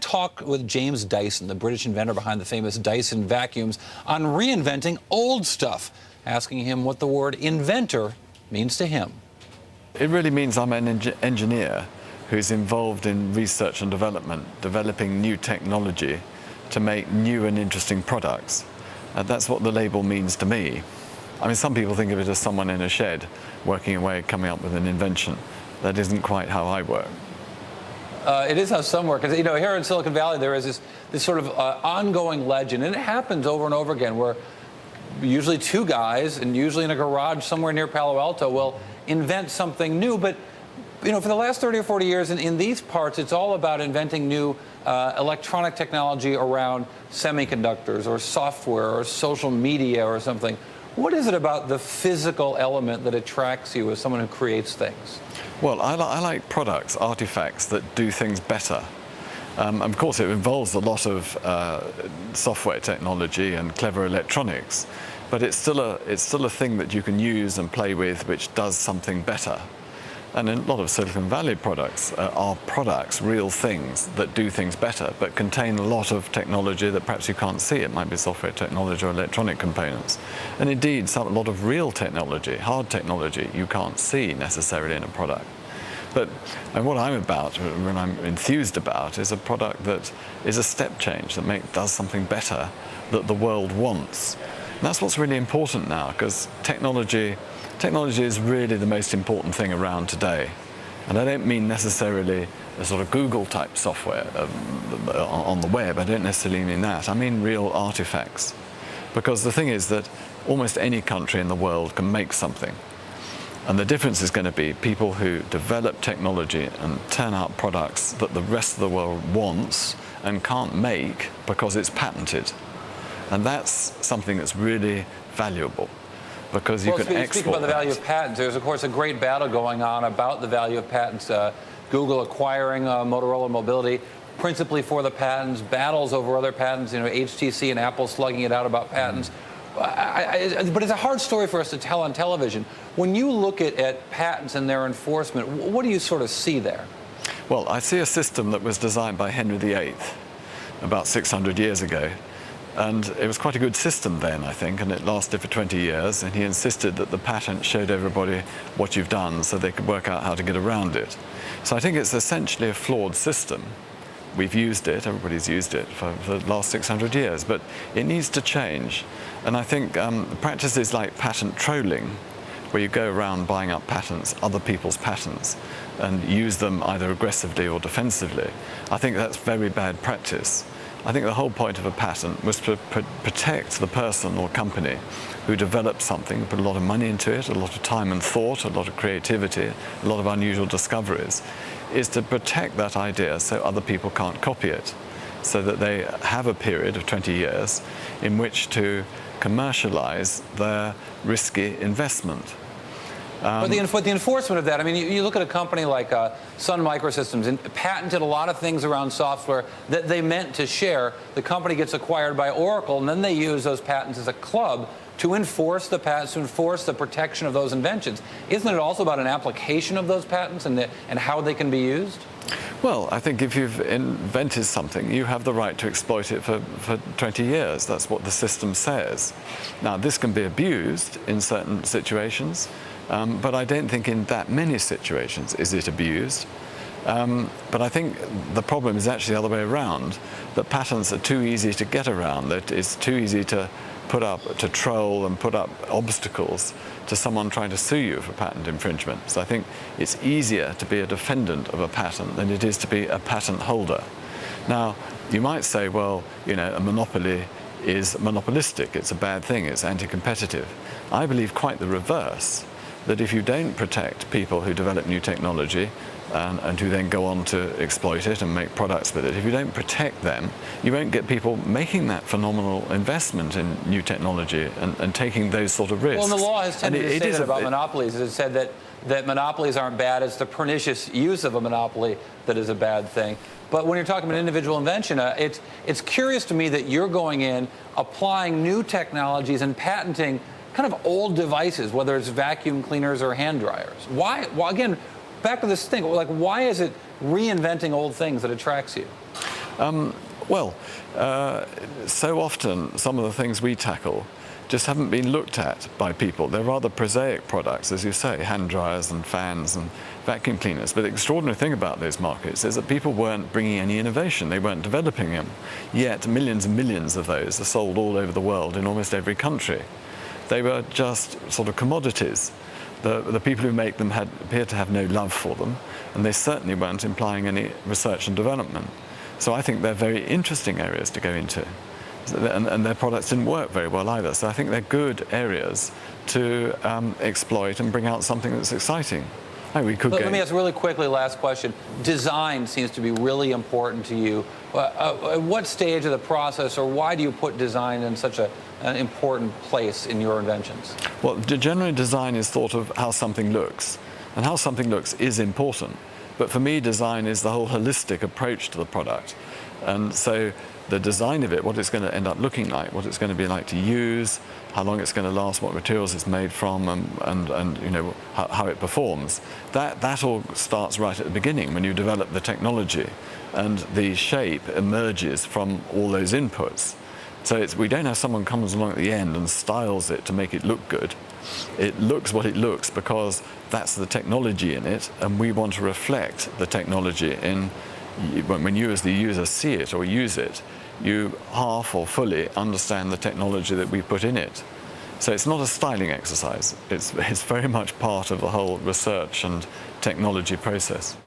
to talk with James Dyson, the British inventor behind the famous Dyson vacuums, on reinventing old stuff, asking him what the word inventor means to him. It really means I'm an engineer who's involved in research and development, developing new technology to make new and interesting products. That's what the label means to me. I mean, some people think of it as someone in a shed working away, coming up with an invention. That isn't quite how I work. It is how some work. You know, here in Silicon Valley, there is this sort of ongoing legend, and it happens over and over again, where usually two guys, and usually in a garage somewhere near Palo Alto, will invent something new. But you know, for the last 30 or 40 years in these parts, it's all about inventing new electronic technology around semiconductors or software or social media or something. What is it about the physical element that attracts you as someone who creates things? Well, I like products, artifacts that do things better. Of course, it involves a lot of software technology and clever electronics, but it's still a thing that you can use and play with, which does something better. And a lot of Silicon Valley products are products, real things that do things better, but contain a lot of technology that perhaps you can't see. It might be software technology or electronic components. And indeed, a lot of real technology, hard technology, you can't see necessarily in a product. But what I'm about, when I'm enthused about, is a product that is a step change, that does something better that the world wants. And that's what's really important now, because technology is really the most important thing around today. And I don't mean necessarily a sort of Google-type software on the web. I don't necessarily mean that. I mean real artifacts. Because the thing is that almost any country in the world can make something. And the difference is going to be people who develop technology and turn out products that the rest of the world wants and can't make because it's patented. And that's something that's really valuable, because you can export. Speaking about the value of patents, there's of course a great battle going on about the value of patents. Google acquiring Motorola Mobility principally for the patents, battles over other patents, you know, HTC and Apple slugging it out about patents. But it's a hard story for us to tell on television. When you look at patents and their enforcement, what do you sort of see there? Well, I see a system that was designed by Henry VIII about 600 years ago. And it was quite a good system then, I think, and it lasted for 20 years. And he insisted that the patent showed everybody what you've done so they could work out how to get around it. So I think it's essentially a flawed system. We've used it, everybody's used it for the last 600 years, but it needs to change. And I think practices like patent trolling, where you go around buying up patents, other people's patents, and use them either aggressively or defensively, I think that's very bad practice. I think the whole point of a patent was to protect the person or company who developed something, put a lot of money into it, a lot of time and thought, a lot of creativity, a lot of unusual discoveries, is to protect that idea so other people can't copy it, so that they have a period of 20 years in which to commercialize their risky investment. But the enforcement of that, I mean, you look at a company like Sun Microsystems, and patented a lot of things around software that they meant to share. The company gets acquired by Oracle, and then they use those patents as a club to enforce the patents, to enforce the protection of those inventions. Isn't it also about an application of those patents and how they can be used? Well, I think if you've invented something, you have the right to exploit it for 20 years. That's what the system says. Now, this can be abused in certain situations. But I don't think in that many situations is it abused. But I think the problem is actually the other way around, that patents are too easy to get around, that it's too easy to troll and put up obstacles to someone trying to sue you for patent infringement. So I think it's easier to be a defendant of a patent than it is to be a patent holder. Now, you might say, well, you know, a monopoly is monopolistic, it's a bad thing, it's anti-competitive. I believe quite the reverse, that if you don't protect people who develop new technology and who then go on to exploit it and make products with it, if you don't protect them, you won't get people making that phenomenal investment in new technology and taking those sort of risks. Well, and the law has tended to say that about monopolies. It said that monopolies aren't bad. It's the pernicious use of a monopoly that is a bad thing. But when you're talking about individual invention, it's curious to me that you're going in, applying new technologies and patenting kind of old devices, whether it's vacuum cleaners or hand dryers. Why? Well, again, back to this thing. Like, why is it reinventing old things that attracts you? Well, so often some of the things we tackle just haven't been looked at by people. They're rather prosaic products, as you say, hand dryers and fans and vacuum cleaners. But the extraordinary thing about those markets is that people weren't bringing any innovation. They weren't developing them. Yet millions and millions of those are sold all over the world in almost every country. They were just sort of commodities. The people who make them appeared to have no love for them, and they certainly weren't implying any research and development. So I think they're very interesting areas to go into. And their products didn't work very well either. So I think they're good areas to exploit and bring out something that's exciting. Let me ask really quickly, last question. Design seems to be really important to you. At what stage of the process, or why do you put design in such an important place in your inventions? Well, generally design is thought of how something looks. And how something looks is important. But for me, design is the whole holistic approach to the product. And so the design of it, what it's going to end up looking like, what it's going to be like to use, how long it's going to last, what materials it's made from, and you know, how it performs. That all starts right at the beginning when you develop the technology, and the shape emerges from all those inputs. So we don't have someone comes along at the end and styles it to make it look good. It looks what it looks because that's the technology in it, and we want to reflect the technology in. When you as the user see it or use it, you half or fully understand the technology that we put in it. So it's not a styling exercise. It's very much part of the whole research and technology process.